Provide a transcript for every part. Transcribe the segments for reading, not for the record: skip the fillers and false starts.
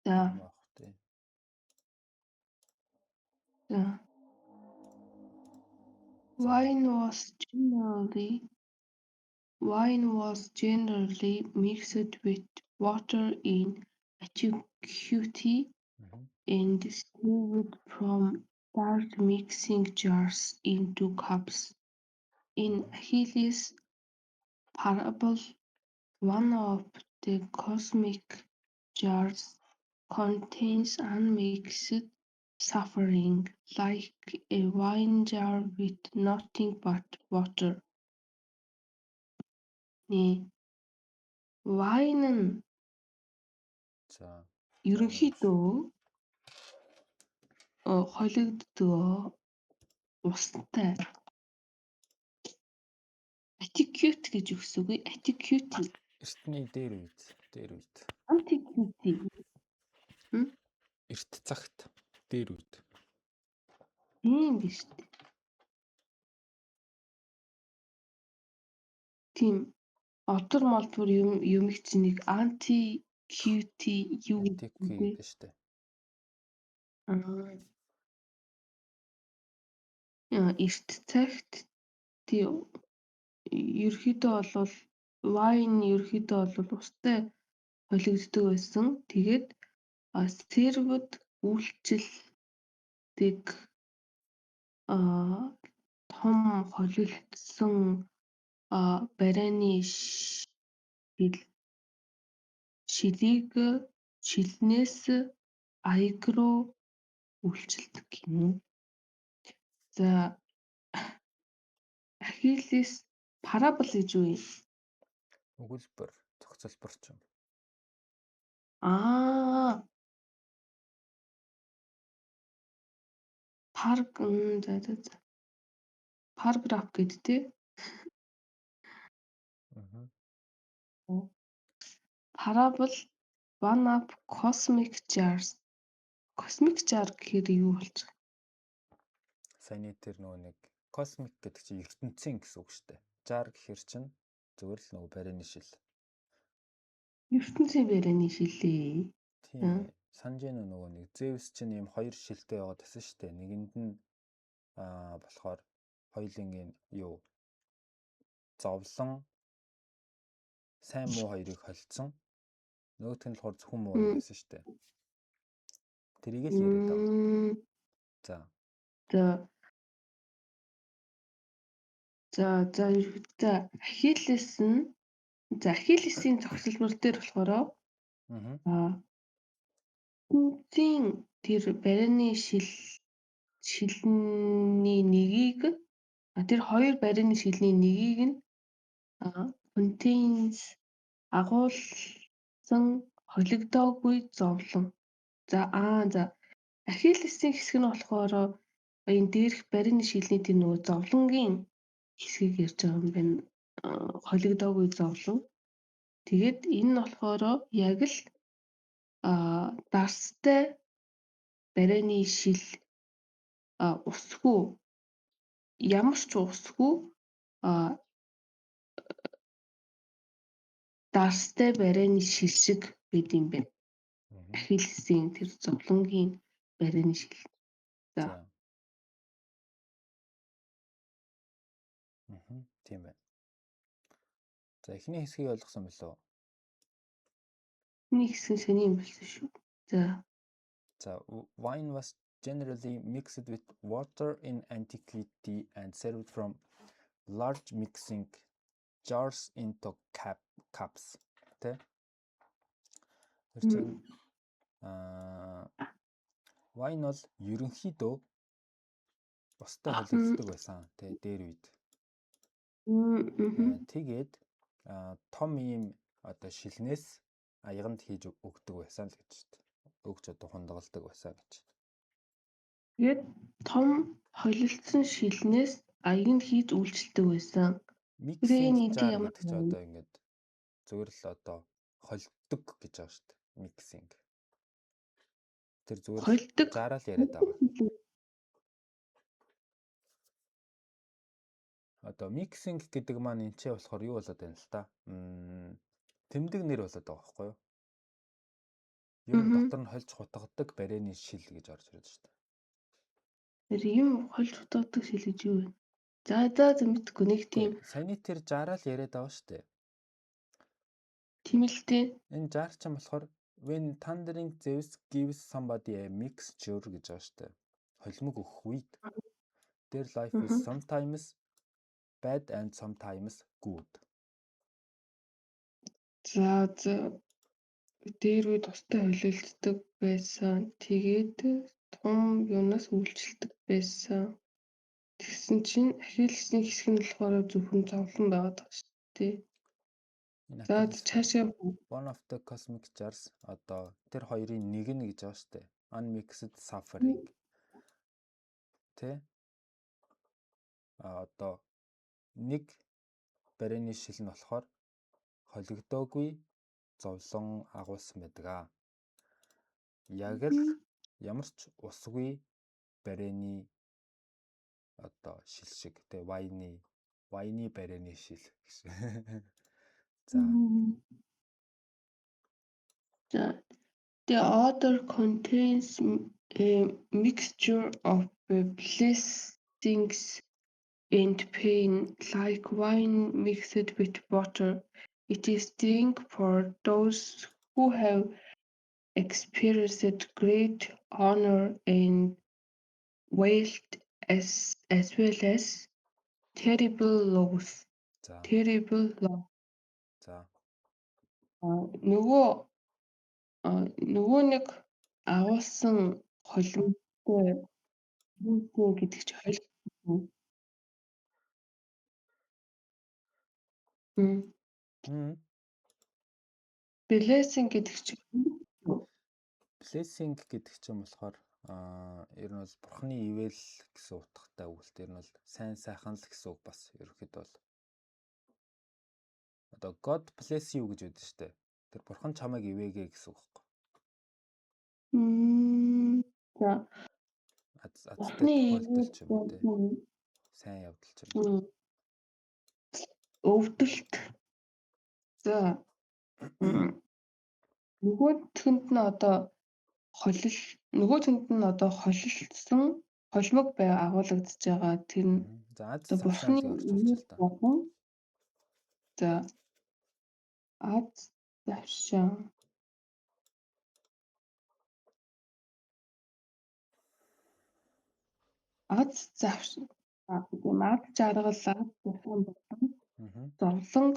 За. Авах тий. За. Wine was generally mixed with water in antiquity and served from large mixing jars into cups. In Achilles' parable, one of the cosmic jars contains unmixed suffering, like a wine jar with nothing but water. Wine нь За. ерөнхийдөө холигддог устай. Antiquity гэж өгсөн үгүй. Antiquity. Эртний дээр үед. Antiquity. Эрт цагт дээр үед. Тийм биш үү? Тийм. Одор молдвор юм их чинь нэг antiquity юу гэдэг вэ? Гэдэг штэ. Эрт цагт тий ерөөхдөө бол wine ерөөхдөө бол устай холигддог байсан. Тэгээд сервэд үйлчилдэг том холилдсон барианы шилнээс аяг руу үйлчилдэг юм. За Achilles parable гэж юу юм? Өгүүлбэр, зохицолбор ч юм. Paragraph гэдэг тий. Parable one of cosmic jars. Cosmic jar гэхээр юу болж байгаа? Саяны тэр нэг cosmic гэдэг чинь ертөнцийн гэсэн үг шүү дээ. Jar гэхэр чинь зөвөр л нөгөө барианы шил. ертөнцийн барианы шилээ. Тийм. Санаж байна нөгөө нэг Zeus чинь ийм хоёр шилтэй яваад байсан шүү дээ. Нэгэнд нь болохоор хоёулынгийн юу зовлон сайн муу хоёрыг холцсон. Нөгөөх нь болохоор зөвхөн муу юм байсан шүү дээ. Тэрийг л яриад байгаа. За. Achilles-ийн зохицолбор дээр болохоор ертөнцийн тэр барианы шилний нэгийг тэр хоёр барианы шилний нэгийг нь contains агуулсан холигдоогүй зовлон. За Achilles-ийн хэсэг нь болохоор энэ дээрх барианы шилний тэр нөгөө зовлонгийн хэсгийг ярьж байгаа юм байна. Холигдоогүй зовлон. Тэгээд энэ нь болохоор яг л дарстай барианы шил усгүй ямар ч усгүй дарстай барианы шил шиг байд юм байна. Achilles-ийн тэр зовлонгийн барианы шил. За. Тийм байна. За эхний хэсгийг ойлгосон билүү? Эхний хэсэг сони юм болсон шүү. За wine was generally mixed with water in antiquity and served from large mixing jars into cups. Тэ? Wine бол ерөнхийдөө устай холигддог байсан. Тэ дээр үед. Тэгээд том ийм одоо шилнээс аяганд хийж өгдөг байсан л гэж шүү дээ. Өгч одоо хундагалдаг байсан гэж. Тэгээд том холилдсон шилнээс аяганд хийж үйлчилдэг байсан. Mixing jar гэдэг чинь одоо ингээд зөвөр л одоо холддог гэж байгаа шүү дээ. Mixing. Тэр зөвөр жараа л яриад байгаа. Одоо mixing гэдэг маань энэ ч болохоор юу болоод байна л та. Тэмдэг нэр болоод байгаа байхгүй юу? Ер нь Мгм. дотор нь хольж хутгадаг барианы шил гэж орж ирээд шүү дээ. Тэр юм хольж хутгадаг шил гэж юу вэ? За мэдхгүй нэг Үгүй тийм саяны тэр жаараа л яриад байгаа шүү дээ. тийм л дээ. Энэ жаар ч юм болохоор when thundering Zeus gives somebody a mixture гэж байгаа шүү дээ. Холимог өгөх үед their life is Мгм. sometimes bad and sometimes good. За дээр үе тустай холилддог байсан. Тэгээд том юунаас үйлчлдэг байсан. Тэгсэн чинь Ахиллесийн хэсэг нь болохоор зөвхөн зовлон байгаад байгаа шүү дээ. Энэ За Achilles цаашаа one of the cosmic jars одоо тэр хоёрын нэг нь гэж байгаа шүү дээ. Unmixed suffering. Тэ? Одоо нэг барианы шил нь болохоор холигдоогүй зовлон агуулсан байдаг аа. Яг л ямар ч усгүй барианы одоо шил шиг тэ вайны барианы шил гэж. За The odor contains a mixture of blessings and pain, like wine mixed with water. It is drink for those who have experienced great honor and wealth as well as terrible loss. за Terrible loss. за Нөгөө нэг агуулсан холимогтой юутэй гэдэг чи холимог. Blessing гэдэг чи blessing гэдэг чинь болохоор ер нь бол бурхны ивэл гэсэн утгатай үг л дээ. Ер нь бол сайн сайхан л гэсэн үг бас ерөөхдөө бол. Одоо God bless you гэж үүдэн штэ. Тэр бурхан чамайг ивэгээ гэсэн үг байхгүй. За Азтай тохиолдол ч юм уу те. Сайн явдал ч юм уу. өвдөлт. За нөгөө төнд нь одоо холилдсон холимог бай агуулгадж байгаа. Тэр нь за аз завшаалыг орчуулчих л та. За аз завшаан. Аз завшаан. Тийм аз жаргал аз завшаан болон зовлон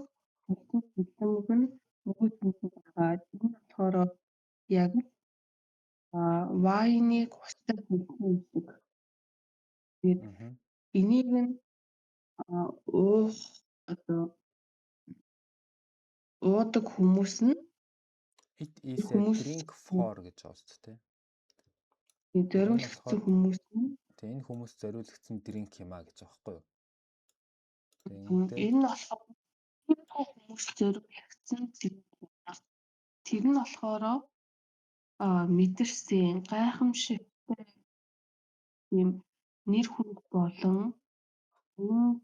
холимог нь нөгөө төнд байгаа. Энэ болохоор яг вайныг устай хөлбөн гэдэг. Энийг нь уух одоо уудаг хүмүүс нь it is a drink for гэж байгаа шүү дээ. Зориулагдсан хүмүүс нь тэгээ энэ хүмүүс зориулагдсан дринк юм а гэж байгаа байхгүй юу? Энэ нь болохоор хүмүүс зориулагдсан дринк юм а. Тэр нь болохоор мэдэрсэн гайхамшигтай юм нэр хүнд болон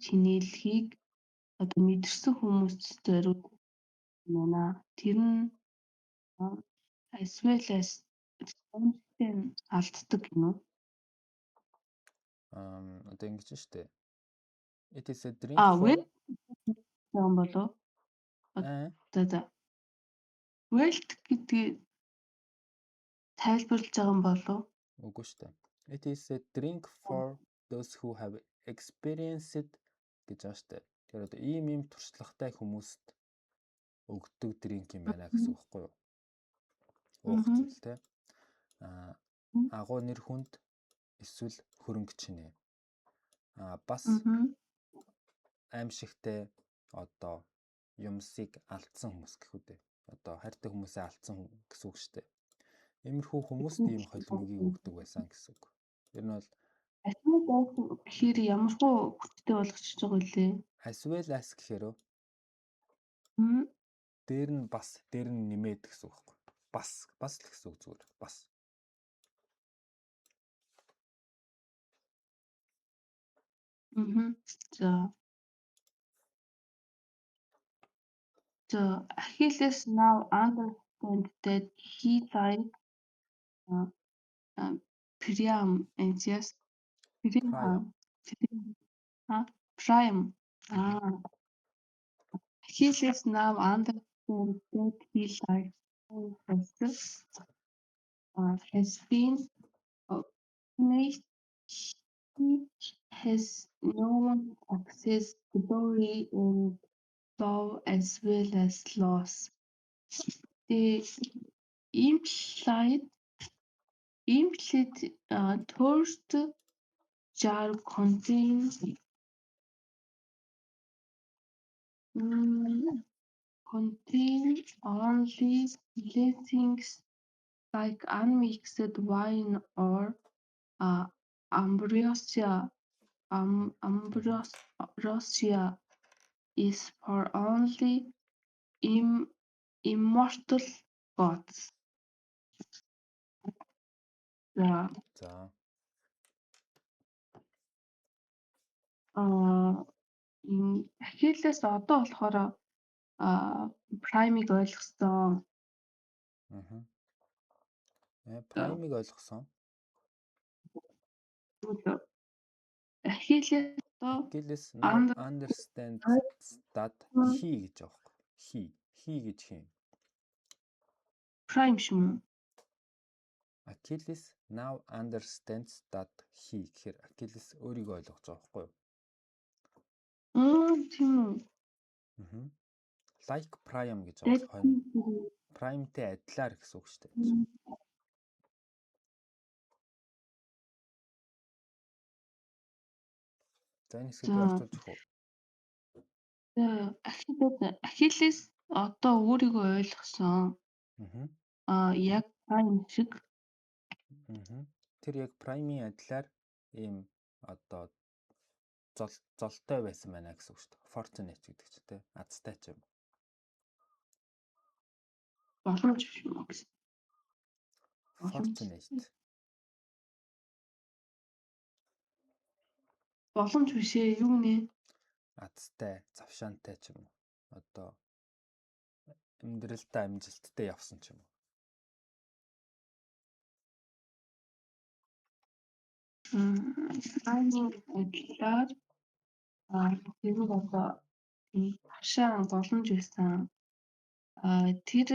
чинээлхийг одоо мэдэрсэн хүмүүст зориулсан юм байна. Тэр нь as well as алддаг юм уу? Одоо ингэж штэ. It is a drink for юм болоо. За. Wealth гэдгийг тайлбарлаж байгаа юм болоо. Үгүй штэ. It is a drink for those who have experienced гэж байгаа штэ. Тэгэхээр одоо ийм туршлагатай хүмүүст өгдөг дринк юм байна гэсэн үг байхгүй юу? Уух зүйл те. Агуу нэр хүнд эсвэл хөрөнгө чинээ. Бас аимшигтай одоо юмсыг алдсан хүмүүс гэх үү. Одоо хайртай хүмүүсээ алдсан гэсэн үг шүү дээ. Иймэрхүү хүмүүст ийм холимогийг өгдөг байсан гэсэн үг. Ер нь бол гэхээр ямар хөө хүчтэй болгочихж байгаа үлээ. As well as гэхээр дээр нь нэмээд гэсэн үг байхгүй. Бас л гэсэн үг зүгээр. Бас. So Achilles now understands that he lied Priam and yes. Priam. Priam. Prime. He is now understand that he likes has been finished. He has known access to glory and love as well as loss. The implied thirst jar contains only blessings like unmixed wine or ambrosia. Ambrosia is for only immortal gods. За. Ахиллес одоо болохоор Prime-ыг ойлгосон. Prime-ыг ойлгосон. Achilles now understands that he гэж байгаа. He гэж хин. Prime шүү. Achilles now understands that he гэхээр Achilles өөрийгөө ойлгож байгаа байхгүй юу? Тийм үү. Like Priam гэж байгаа бол Prime-тэй адилаар гэсэн үг шүү дээ. За энэ хэсгийг орчуулж өгөх үү? Achilles одоо өөрийгөө ойлгосон. Яг Prime шиг. Тэр яг Prime-ийн адилаар ийм одоо золтой байсан байна гэсэн үг шүү дээ. Fortunate гэдэг чинь тэ азтай ч юм. Боломж биш юм уу гэсэн. Fortunate. Боломж биш ээ. Юу нэ? Азтай, завшаантай ч юм уу. Одоо амьдралдаа амжилттай явсан ч юм уу. Prime-ийн адилаар тэр одоо хашаа боломж байсан. Тэр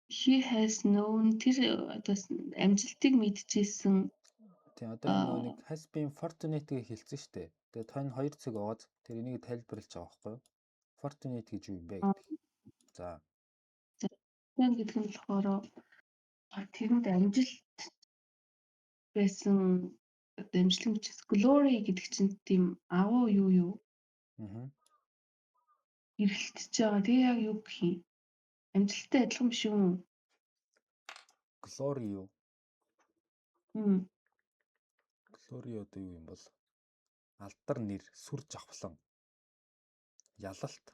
he has known тэр одоо амжилтыг мэдчихсэн. Тийм одоо энэ нэг has been fortunate-ийг хэлсэн шүү дээ. Тэгээд тань хоёр цэг оож тэр энийг тайлбарлаж байгаа байхгүй юу? Fortunate гэж юу юм бэ гэдэг. За. Тань гэдэг нь болохоор тэрэнд амжилт байсан одоо амжилт мэдчихсэн. Glory гэдэг чинь тийм агуу юу. Эргэлтэж байгаа. Тэгээ яг юу гэх юм? Амжилттай адилхан биш үү? Glory юу? Glory одоо юу юм бол? Алдар нэр, сүр жавхлан, ялалт.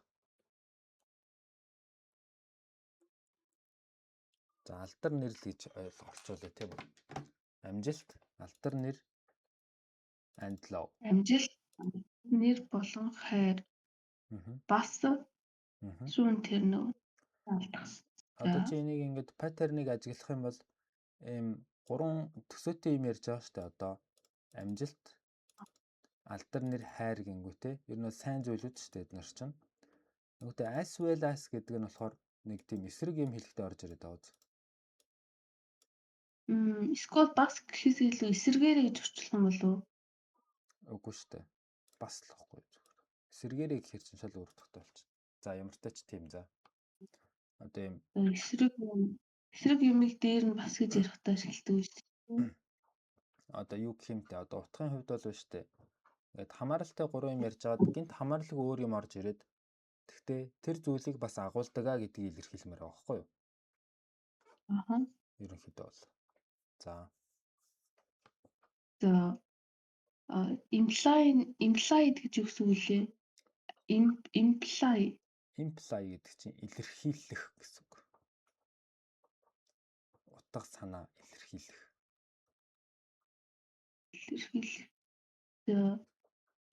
За алдар нэр л гэж орчуулъя тийм үү? Амжилт, алдар нэр, and love. Амжилт, нэр болон хайр. Бас сүүн тэр нөө алдах. Одоо чи энийг ингээд паттерныг ажиглах юм бол ийм гурван төсөөтэй юм ярьж байгаа шүү дээ. Одоо амжилт, алдар нэр, хайр гингүүтэй. Ер нь сайн зүйлүүд шүү дээ эдгээр чинь. Нөгөөдөө as well as гэдэг нь болохоор нэг тийм эсрэг юм хэлэхдээ орж ирээд байгаа үз. Эсвэл бас гэхээс илүү эсэргээрээ гэж орчуулах юм болов уу? Үгүй шүү дээ. Бас л واخгүй зүгээр. Эсэргээрээ гэхэр чинь шал өөр утгатай болчих. За ямар ч тач тийм за. Одоо юм эсрэг юмыг дээр нь бас гэж ярихтаа ашигладаг шүү дээ. Одоо юу гэх юм те одоо утгын хувьд бол шүү дээ. Ингээд хамааралтай гурван юм ярьж байгаад гинт хамаарлаг өөр юм орж ирээд тэгтээ тэр зүйлийг бас агуулдаг а гэдгийг илэрхийлмээр байгаа байхгүй юу? Ерөнхийдөө бол. За. Implied гэж юу гэсэн үг вэ? Imply гэдэг чинь илэрхийлэх гэсэн үг. Утга санаа илэрхийлэх.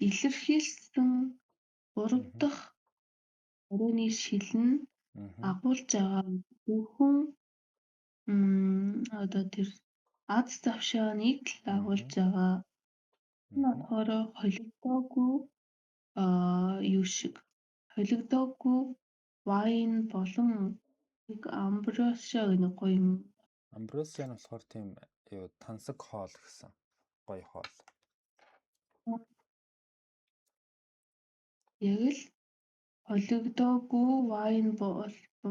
Илэрхийлсэн 3 дахь өрөөний шил нь агуулж байгаа бүхэн Одоо тэр аз завшааныг л агуулж байгаа. Энэ болохоор холигдоогүй юу шиг холигдоогүй вайн болон нэг амбросиа гэх гоё юм. Амбросиа нь болохоор тийм юу тансаг хоол гэсэн гоё хоол. Яг л холигдоогүй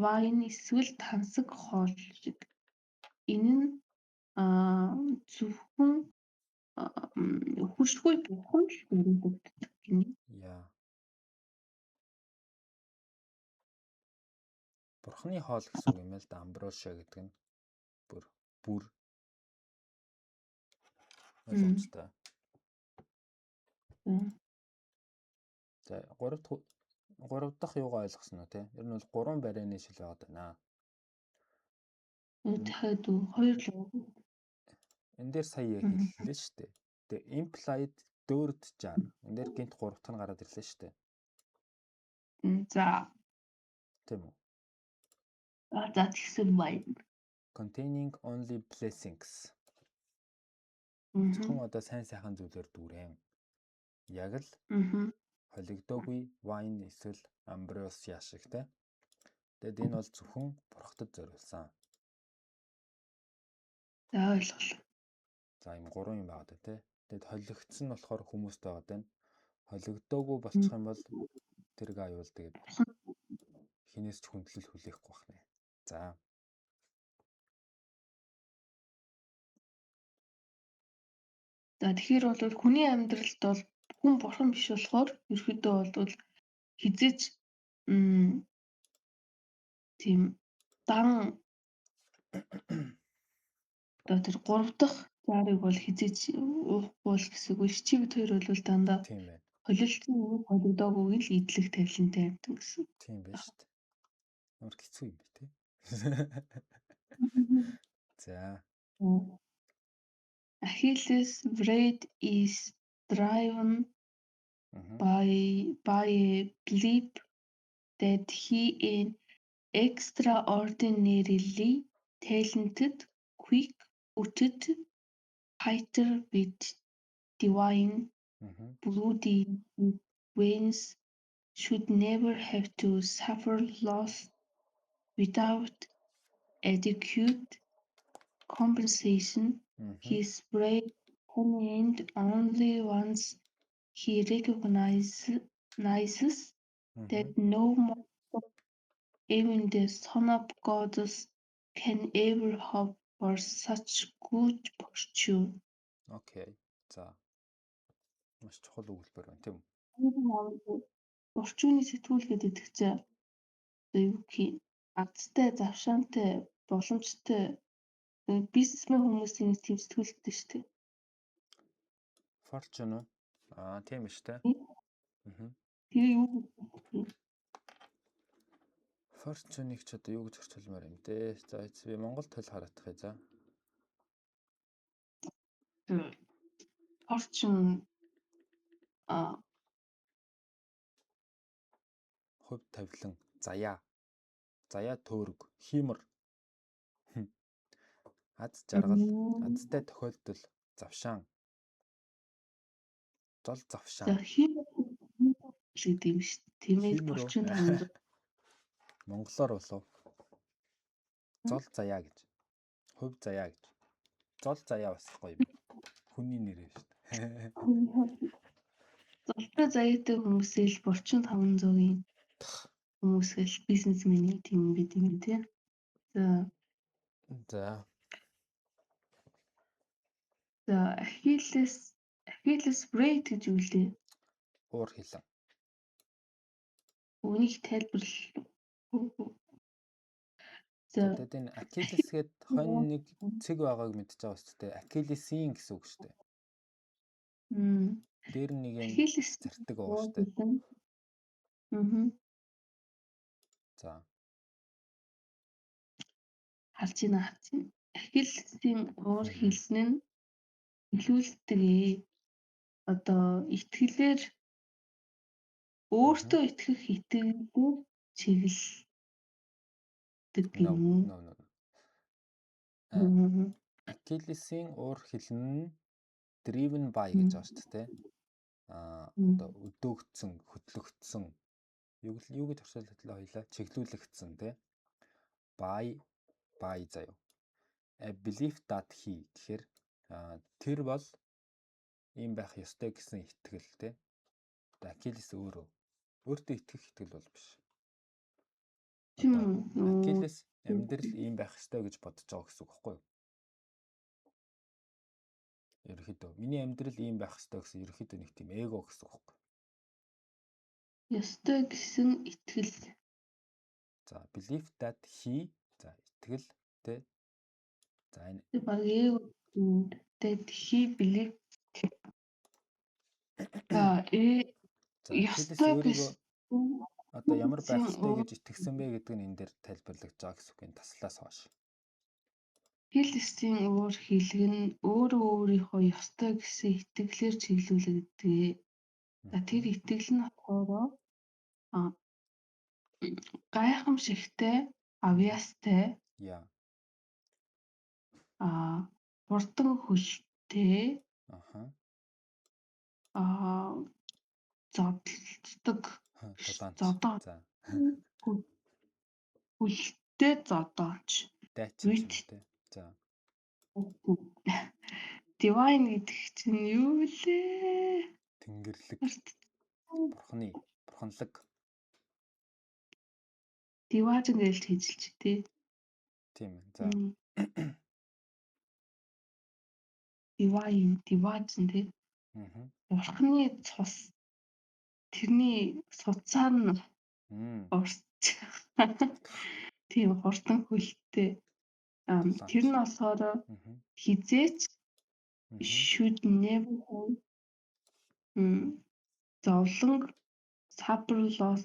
вайн эсвэл тансаг хоол шиг. Энэ нь зөвхөн хүчгүй бурхан л өргөддөг гинэ. Яа. Бурханы хоол гэсэн үг юм л да амбросиа гэдэг нь бүр ойлгомжтой. За 3 дахь юугаа ойлгосон уу те? Ер нь бол 3 барианы шил байгаад байна. Дахиад 2 л. Энд дээр сая хэллээ шүү дээ. Тэгээ implied third jar. Энд дээр гинт 3 дахь нь гараад ирлээ шүү дээ. За. Тийм үү? За тэгсэн байна. Containing only blessings. Зөвхөн одоо сайн сайхан зүйлээр дүүрэн. Яг л холигдоогүй wine эсвэл ambrosia шиг те. Тэгэд энэ бол зөвхөн бурхтад зориулсан. За ойлголоо. За ийм 3 юм байгаа те. Тэгэд холигдсон нь болохоор хүмүүст байгаад байна. Холигдоогүй болчих юм бол тэр гай бол тэгээд хинээс ч хүндлэл хүлээхгүй байх нэ. За. За тэгэхээр бол хүний амьдралд бол хүн бурхан биш болохоор ерөөдөө бол хизээч тийм дан одоо тэр 3 дахь заарыг бол хизээч уухгүй л гэсэн үг. Чи бид хоёр бол дандаа тийм байна. холилдсон нэг холигдоогүйг л идэлх тавилантай амьтан гэсэн. Тийм байна шүү дээ. Ямар хэцүү юм бэ те. За. Achilles' braid is driven by a belief that he is extraordinarily talented, quick-witted fighter with divine bloody veins should never have to suffer loss without adequate compensation. His braid can end only once he recognizes that no mortal, even the Son of Gods, can ever hope for such good fortune. Окей. За. Маш чухал өгүүлбэр байна тийм үү? Орчууны сэтгүүл гэдэг чинь юу гэх юм? Азтай, завшаантай, боломжтой бизнесмен хүмүүсийн тийм сэтгүүлтэй шүү дээ. Fortune уу? Тийм биш үү? Тэгээ юу? Fortune-ийг ч одоо юу гэж орчуулмаар юм те. За би Монгол төл хараадах за. Fortune Хувь тавилан, заяа. Заяа төөрөг, хиймэр. Аз жаргал, азтай тохиолдол, завшаан. Зол завшаан. За хиймэр гэдэг юм шүү. Тийм ээ Fortune тавилан. Монголоор болов. Зол заяа гэж. Хувь заяа гэж. Зол заяа бас гоё юм. Хүний нэр шүү дээ. Золтой заяатай хүмүүсээ л Fortune 500-ийн хүмүүсээс бизнесменийн тийм бид юм тий. За Achilles braid гэж юу лээ? Уур хилэн. Үнийг тайлбарлал. Тэгээд энэ Achilles гээд хонь нэг цэг байгааг мэдчихэж байгаа шүү дээ. Achilles-ийн гэсэн үг шүү дээ. Дээр нэг юм зартаг байгаа шүү дээ. За. Харж байна. Achilles-ийн уур хилэн нь илүүлдэг одоо итгэлээр өөртөө итгэх итгэлээр чиглэлдэг юм уу? Achilles-ийн уур хилэн нь driven by гэж байгаа шүү дээ. Одоо өдөөгдсөн, хөдлөгдсөн. Юу гэж орчуулдаг хоёлаа? Чиглүүлэгдсэн тий. By заяа. A belief that he гэхээр тэр бол ийм байх ёстой гэсэн итгэл тий. Одоо Achilles өөртөө итгэх итгэл бол биш. Одоо Achilles амьдрал ийм байх ёстой гэж бодож байгаа гэсэн үг байхгүй юу? Ерөнхийдөө миний амьдрал ийм байх ёстой гэсэн ерөнхийдөө нэг тийм эго гэсэн үг байхгүй. Ёстой гэсэн итгэл. За belief that he за итгэл тий. За энэ баг эго that he believe. За Achilles өөрийгөө одоо ямар байх ёстой гэж итгэсэн бэ гэдэг нь энэ дээр тайлбарлагдж байгаа гэсэн үг энэ таслаас хойш. Achilles-ийн уур хилэг нь өөрийнхөө ёстой гэсэн итгэлээр чиглүүлэгддэг. За тэр итгэл нь болохоор гайхамшигтай, авьяастай, хурдан хөлтэй, зодтолдог, хөлтэй зодооч. Дайчин. За. Divine гэдэг чинь юу вэ? Тэнгэрлэг. Бурханлаг. Divine гэж хэлж тий. Тийм ээ. За. Divine тий. Бурханы цус. Тэрний суцаар нь урч. Тийм хурдан хөлтэй. Тэр нь болохоор хизээч should never зовлон suffer loss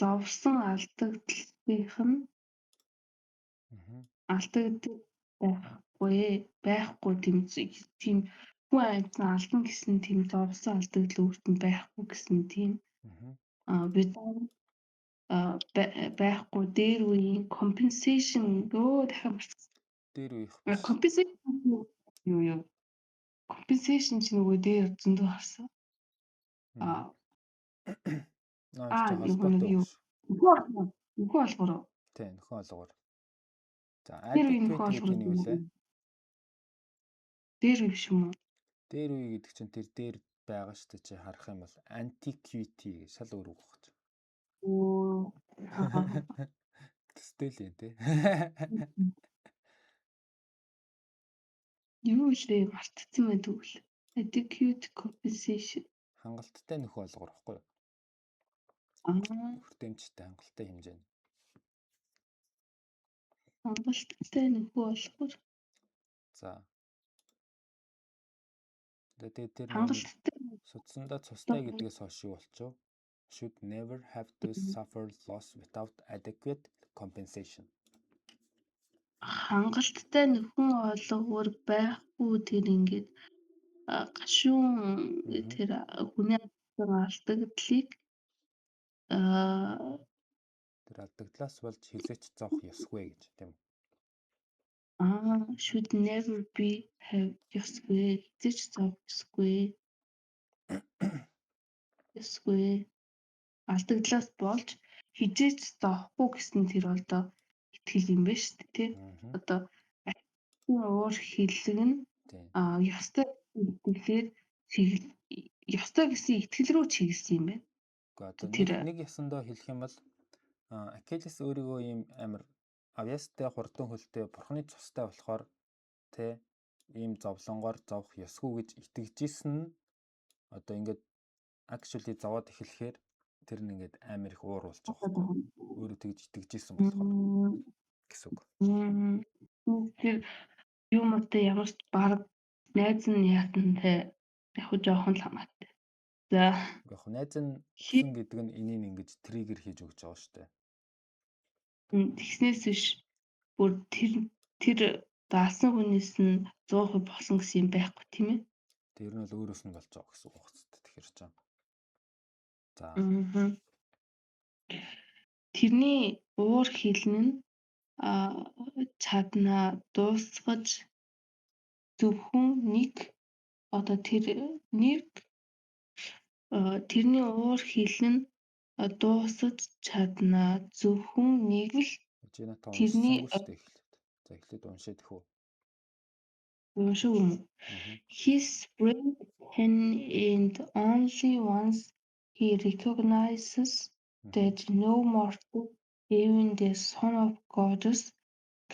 зовсон алдагдлынх нь алдагддаг байхгүй тийм хүн амьтан алдан гэсэн тийм зовсон алдагдал өөртөнд байхгүй гэсэн тийм байхгүй дээр үеийн compensation дахиад дээр үеих compensation чинь нөгөө дээр зөндөө харсан. Нөхөн олгоор. Тийм, нөхөн олгоор. За, adequate гэдэг нь юу вэ? Дээр үе биш юм уу? Дээр үе гэдэг чинь тэр дээр байгаа шүү дээ чи харах юм бол antiquity гэж шал өөр үг багч. Тэстэл юм тий. Юу лээ мартцсан байх тэгвэл. Adequate compensation. Хангалттай нөхөн олгоор баггүй юу? Хүртээмжтэй хангалттай хэмжээ. Хангалттай нөхөн олгоор. За. Тэр судсандаа цустай гэдгээс хойш юу болчихв? Should never have to suffer loss without adequate compensation. Хангалттай нөхөн олгоор байхгүй тэр ингээд гашуун тэр хүний алдагдлыг тэр алдагдлаас болж хизээч зовх ёсгүй гэж тийм үү? Should never be have ёсгүй хизээч зовх ёсгүй алдагдлаас болж хизээч зовхгүй гэсэн тэр одоо итгэл юм байна шүү дээ тий. Одоо уур хилэг нь ёстой итгэлээр ёстой гэсэн итгэл рүү чиглэсэн юм байна. Одоо нэг ясандаа хэлэх юм бол Achilles өөрийгөө ийм амар авьяастай хурдан хөлтэй бурхны цустай болохоор тий ийм зовлонгоор зовх ёсгүй гэж итгэж исэн нь одоо ингээд actually зовоод эхлэхээр тэр нь ингээд амар их уур болж байгаа байхгүй өөрөө тэгж итгэж исэн болохоор гэсэн үг. Тэр юм уу ямар ч баг найз нь яатантай яг хөө жоохон л хамаатай. За яг найз нь гэсэн гэдэг нь энийг ингэж триггер хийж өгч байгаа шүү дээ. Тэгснээс биш бүр тэр даасан хүнээс нь 100% болсон гэсэн юм байхгүй тийм ээ. Тэр нь бол өөрөөс нь болж байгаа гэсэн үг байна. Тэгэхээр ч. За. Тэрний уур хилэн нь чадна дуусгаж зөвхөн нэг одоо тэрний уур хил нь дуусаж чадна. Зөвхөн нэг л Чи натаа тэрний уншсангүй шүү дээ эхлээд. За эхлээд уншаад хөө. уншиг юм уу? His breath can end only once he recognizes that no mortal, even the Son of Goddess,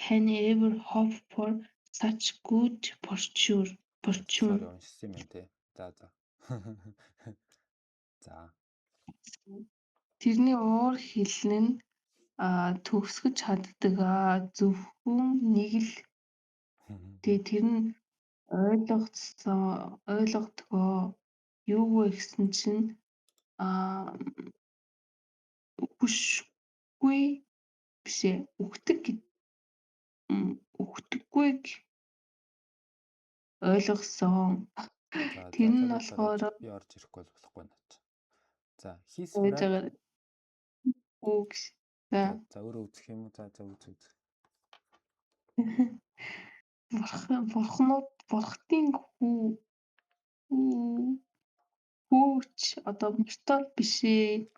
can ever hope for such good fortune. Sorry уншсан юм те. За. За. Тэрний уур хил нь төгсгөж чаддаг зөвхөн нэг л тэгээ тэр нь ойлгодгоо юу вэ гэсэн чинь үхшгүй бишээ үхдэггүйг ойлгосон. Тэр нь болохоор би орж ирэхгүй болохгүй наач. За his breath үг. За өөрөө үзэх юм уу? За үз. Бурхтын хүүч одоо мортал биш ээ.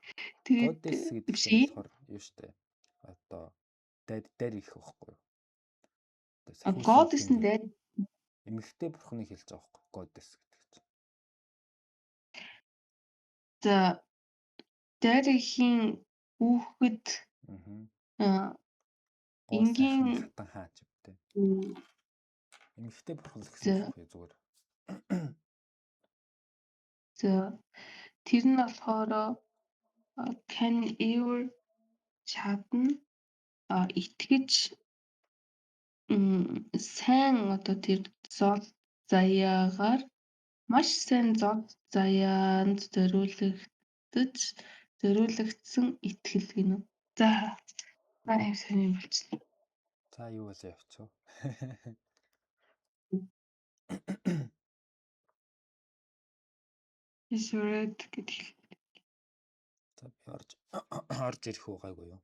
Goddess гэдэг чинь болохоор юу штэ. Одоо дайр их байхгүй юу? Goddess нь дайр эмэгтэй бурхныг хэлж байгаа байхгүй Goddess гэдэг чинь. За дайрхийн хүүхэд энгийн хатан хаач гэдэг. Эмэгтэй бурхан гэсэн үг зүгээр. За тэр нь болохоор can ever чадна итгэж сайн одоо тэр зол заяагаар маш сайн зол заяанд зориулагдсан итгэл гэнэ. За юм сайн болчихлоо. За юу болоо явцгаа. Исүрэт гэдэг. За би орж ирэх үү гайгүй юу?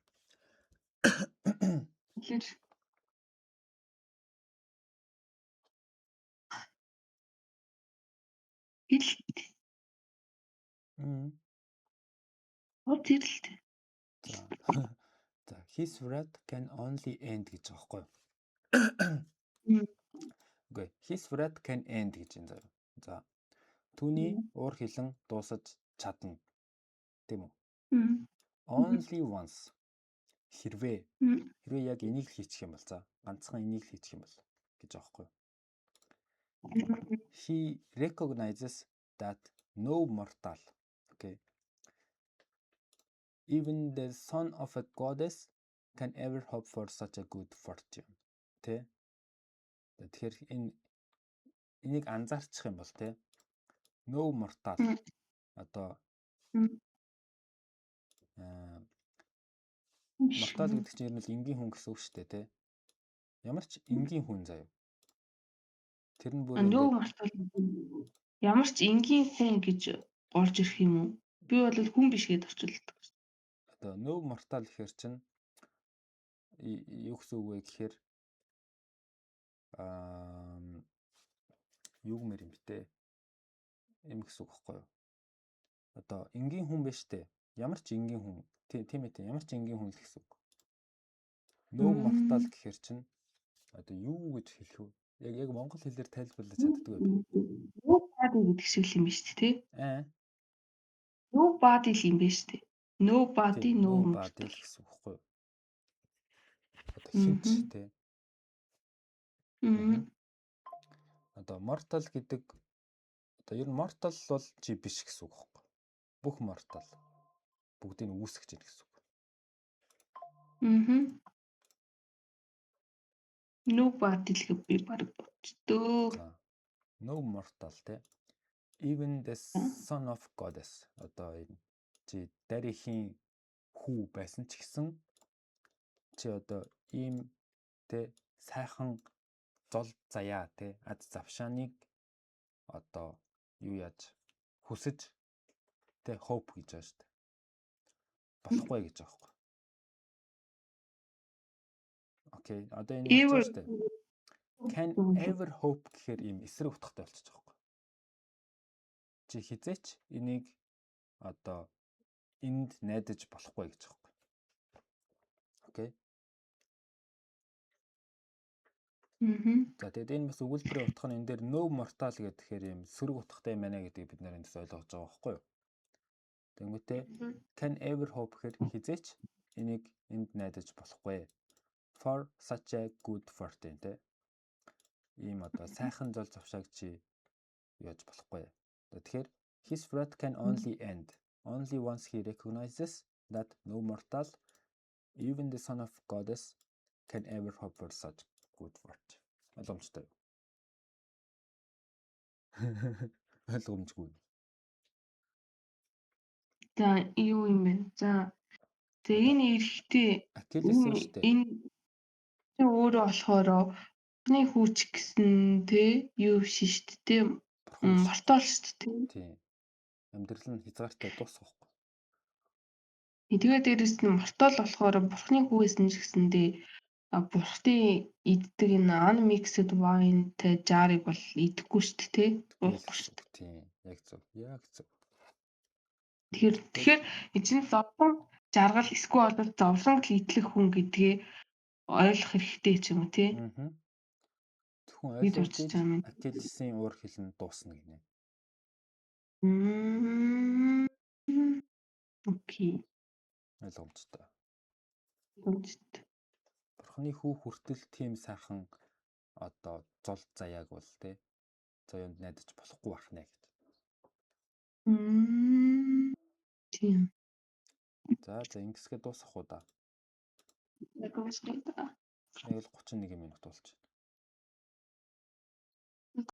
За his wrath can only end гэж байгаа байхгүй юу? Окей, his wrath can end гэж юм заяа. За түүний уур хилэн дуусаж чадна. Тийм үү? Only once. Хэрвээ яг энийг л хийчих юм бол за ганцхан энийг л хийчих юм бол гэж байгаа байхгүй юу? He recognizes that no mortal, okay, even the son of a goddess can ever hope for such a good fortune. Тэ? Тэгэхээр энийг анзаарчих юм бол тэ no mortal одоо mortal гэдэг чинь ер нь л энгийн хүн гэсэн үг шүү дээ тэ. Ямар ч энгийн хүн заяа. Тэр нь бүр ямар ч энгийн хүн гэж орж ирэх юм уу? Би бол хүн биш гэдээ орчуулдаг. Одоо no mortal гэхэр чинь юу гэсэн үг вэ гэхээр юу гэмээр юм бтэ? Ийм гэсэн үг байхгүй юу? Одоо энгийн хүн биш дээ. Ямар ч энгийн хүн. Тийм ээ. Ямар ч энгийн хүн гэсэн үг. No mortal гэхэр чинь одоо юу гэж хэлэх вэ? Яг монгол хэлээр тайлбарлаж чаддгүй юм. Nobody гэдэг шиг юм биш үү, тий? Nobody л юм биш үү? Nobody гэсэн үг байхгүй юу? Одоо хинч тий. Одоо mortal гэдэг одоо ер нь mortal бол чи биш гэсэн үг байхгүй юу? Бүх mortal бүгдийг үүсгэж ийн гэсэн үг. Nobody л би баг боддоо. No mortal те. Even the son of goddess одоо энэ чи дарихийн хүү байсан ч гэсэн чи одоо ийм те сайхан зол заяа те аз завшааныг одоо юу яаж хүсэж те hope гэж байна шүү дээ. Болохгүй гэж байгаа байхгүй. Окей, одоо энэ хэлж байгаа шүү дээ. Can Зөвлөв. ever hope гэхээр ийм эсрэг утгатай болчих жоохоо. Чи хизээч энийг одоо энд найдаж болохгүй гэж байгаа. Окей. За тэгээд энэ бас өгүүлбэрийн утга нь энэ дээр no mortal гэхээр ийм сөрөг утгатай юм байна гэдгийг бид нэр эндээс ойлгож байгаа байхгүй юу? Тэгмээтэй can ever hope гэхээр хизээч энийг энд найдаж болохгүй. For such a good fortune тэ. Ийм одоо сайхан зол завшааг чи яаж болохгүй. Тэгэхээр his wrath can only end only once he recognizes that no mortal, even the son of goddess, can ever hope for such good fortune. Ойлгомжтой юу? Ойлгомжгүй. За юу юм бэ? За энэ эрэхтэй Ахиллес юм шүү дээ. энэ өөрөө болохоор бурхны хүүч гэсэн те юу шин шүү дээ. Мортол шүү дээ. Тийм. Амьдрал нь хязгаартай дуусахгүй. Тэгээд дээрэс нь мортол болохоор бурхны хүүээс нь ч гэсэндээ бурхтын иддэг энэ unmixed wine-тай жарыг бол идэхгүй шүү дээ. Уухгүй шүү дээ. Тийм. Яг зөв. Яг зөв. Тэгэхээр эзэн зовлон жаргал эсвэл бол зовлонг идэх хүн гэдгээ ойлгох хэрэгтэй ч юм уу тий. Зөвхөн ойлгож Ахиллесийн уур хилэн дуусна гинэ. Окей. Ойлгомжтой. Ойлгомжтой. Бурхны хүү хүртэл тийм сайхан одоо зол заяаг бол тий зоёнд найдаж болохгүй бахнаа гэд. Тийм. За ингэсгээ дуусгах уу да. Яг л 31 минут болж байна.